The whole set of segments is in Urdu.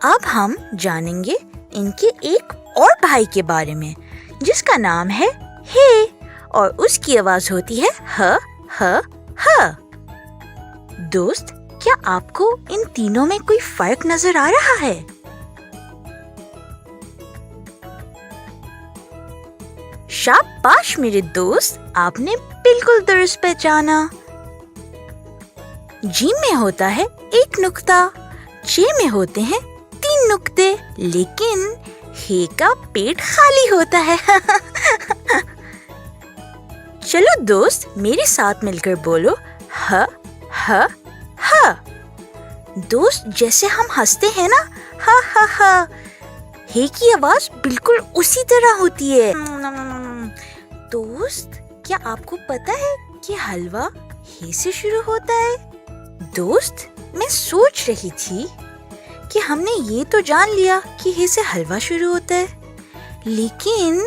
اب ہم جانیں گے ان کے ایک اور بھائی کے بارے میں جس کا نام ہے ہے اور اس کی آواز ہوتی ہے ہ ہ ہ۔ دوست، کیا آپ کو ان تینوں میں کوئی فرق نظر آ رہا ہے؟ شاباش میرے دوست، آپ نے بالکل درست پہچانا۔ جیم میں ہوتا ہے ایک نقطہ، چے میں ہوتے ہیں 3 نقطے، لیکن ہے کا پیٹ خالی ہوتا ہے۔ چلو دوست، میرے ساتھ مل کر بولو ہ ہ ہ۔ دوست، جیسے ہم ہنستے ہیں نا ہ ہ ہ، ہے کی آواز بالکل اسی طرح ہوتی ہے۔ دوست، کیا آپ کو پتا ہے کہ حلوہ ہے سے شروع ہوتا ہے؟ دوست، میں سوچ رہی تھی کہ ہم نے یہ تو جان لیا کہ ہے سے حلوہ شروع ہوتا ہے، لیکن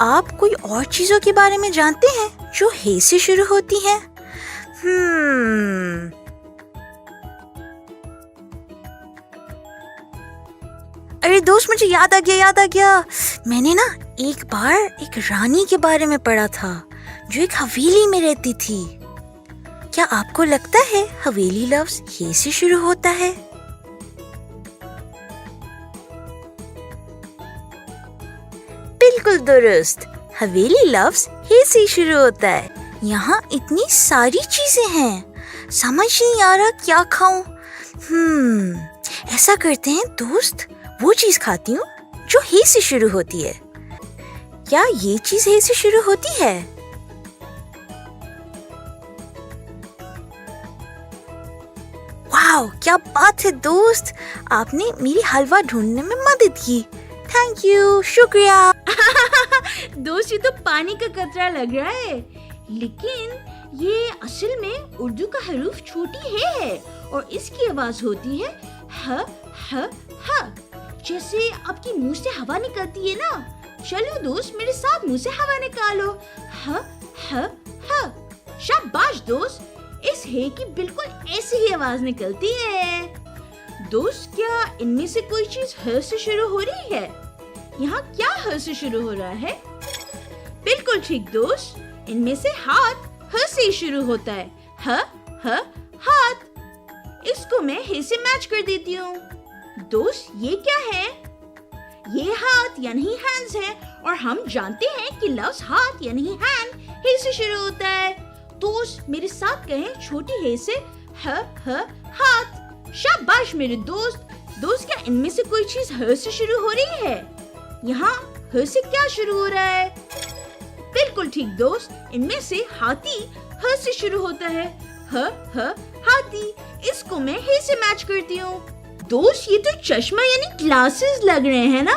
آپ کوئی اور چیزوں کے بارے میں جانتے ہیں جو ہے سے شروع ہوتی ہیں؟ ارے دوست، مجھے یاد آ گیا، میں نے نا ایک بار ایک رانی کے بارے میں پڑھا تھا جو ایک حویلی میں رہتی تھی۔ کیا آپ کو لگتا ہے حویلی لفظ ہے سے شروع ہوتا ہے؟ بالکل درست، حویلی لفظ ہے سے شروع ہوتا ہے۔ یہاں اتنی ساری چیزیں ہیں، سمجھ نہیں آ رہا کیا کھاؤں۔ ایسا کرتے ہیں دوست، وہ چیز کھاتی ہوں جو ہے سے شروع ہوتی ہے۔ کیا یہ چیز ہے سے شروع ہوتی ہے؟ واو، کیا بات ہے دوست، آپ نے میری حلوہ ڈھونڈنے میں مدد کی۔ تھینک یو، شکریہ۔ دوست، یہ تو پانی کا قطرہ لگ رہا ہے، لیکن یہ اصل میں اردو کا حروف چھوٹی ہے اور اس کی آواز ہوتی ہے ہ ہ ہ، جیسے آپ کی منہ سے ہوا نکلتی ہے نا۔ چلو دوست، میرے ساتھ منہ سے ہوا نکالو، ہ ہ ہ۔ شاباش دوست، اس ہے کی بالکل ایسی ہی آواز نکلتی ہے۔ دوست، کیا ان میں سے کوئی چیز ہ سے شروع ہو رہی ہے؟ یہاں کیا ہ سے شروع ہو رہا ہے؟ بالکل ٹھیک دوست، ان میں سے ہاتھ ہ سے شروع ہوتا ہے، ہ ہ ہاتھ۔ اس کو میں ہے سے میچ کر دیتی ہوں۔ دوست، یہ کیا ہے؟ یہ ہاتھ یعنی ہینڈز ہے، اور ہم جانتے ہیں کہ لفظ ہاتھ یعنی ہینڈ ہے سے شروع ہوتا ہے۔ دوست، میرے ساتھ کہیں چھوٹی ہے سے ہ ہ ہاتھ۔ شاباش میرے دوست۔ دوست، کیا ان میں سے کوئی چیز ہ سے شروع ہو رہی ہے؟ یہاں ہ سے کیا شروع ہو رہا ہے؟ بالکل ٹھیک دوست، ان میں سے ہاتھی ہ سے شروع ہوتا ہے، ہ ہ ہاتھی۔ اس کو میں ہے سے میچ کرتی ہوں۔ دوست، یہ تو چشمہ یعنی گلاسز لگ رہے ہیں نا؟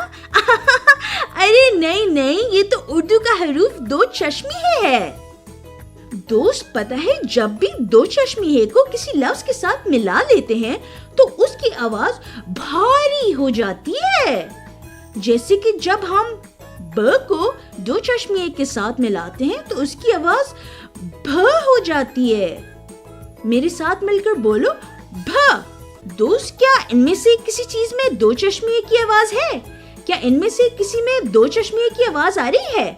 ارے نہیں، یہ تو اردو کا حروف 2 چشمی ہے۔ دوست، پتہ ہے جب بھی 2 چشمی ہے کو کسی لفظ کے ساتھ ملا لیتے ہیں تو اس کی آواز بھاری ہو جاتی ہے۔ جیسے کہ جب ہم ب کو 2 چشمی کے ساتھ ملاتے ہیں تو اس کی آواز بھ ہو جاتی ہے۔ میرے ساتھ مل کر بولو بھ۔ دوست، کیا ان میں سے کسی چیز میں 2 چشمی کی آواز ہے؟ کیا ان میں سے کسی میں 2 چشمی کی آواز آ رہی ہے؟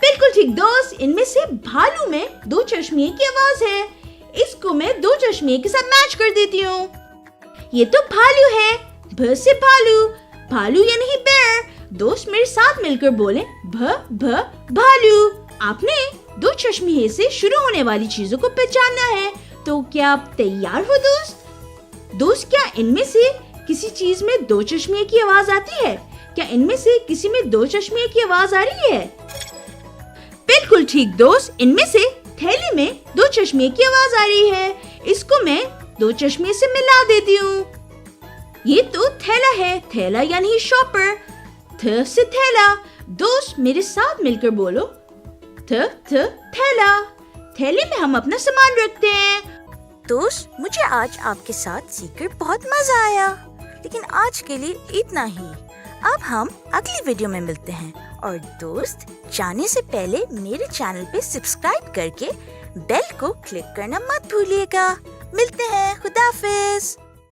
بالکل ٹھیک دوست، ان میں سے بھالو میں 2 چشمی کی آواز ہے۔ اس کو میں 2 چشمی کے ساتھ میچ کر دیتی ہوں۔ یہ تو بھالو ہے، بھ سے بھالو، بھالو یعنی بیئر۔ دوست، میرے ساتھ مل کر بولیں بھ بھ بھالو۔ آپ نے 2 چشمی سے شروع ہونے والی چیزوں کو پہچاننا ہے، تو کیا آپ تیار ہو دوست؟ دوست، کیا ان میں سے کسی چیز میں 2 چشمی کی آواز آتی ہے؟ کیا ان میں سے کسی میں 2 چشمی کی آواز آ رہی ہے؟ بالکل ٹھیک دوست، ان میں سے تھیلے میں 2 چشمی کی آواز آ رہی ہے۔ اس کو میں 2 چشمی سے ملا دیتی ہوں۔ یہ تو تھیلا ہے، تھیلا یعنی شاپر، تھ سے تھیلا۔ دوست، میرے ساتھ مل کر بولو تھ تھیلا۔ تھیلے میں ہم اپنا سامان رکھتے ہیں۔ دوست، مجھے آج آپ کے ساتھ سیکھ کر بہت مزہ آیا، لیکن آج کے لیے اتنا ہی۔ اب ہم اگلی ویڈیو میں ملتے ہیں، اور دوست، جانے سے پہلے میرے چینل پہ سبسکرائب کر کے بیل کو کلک کرنا مت بھولیے گا۔ ملتے ہیں، خدا حافظ۔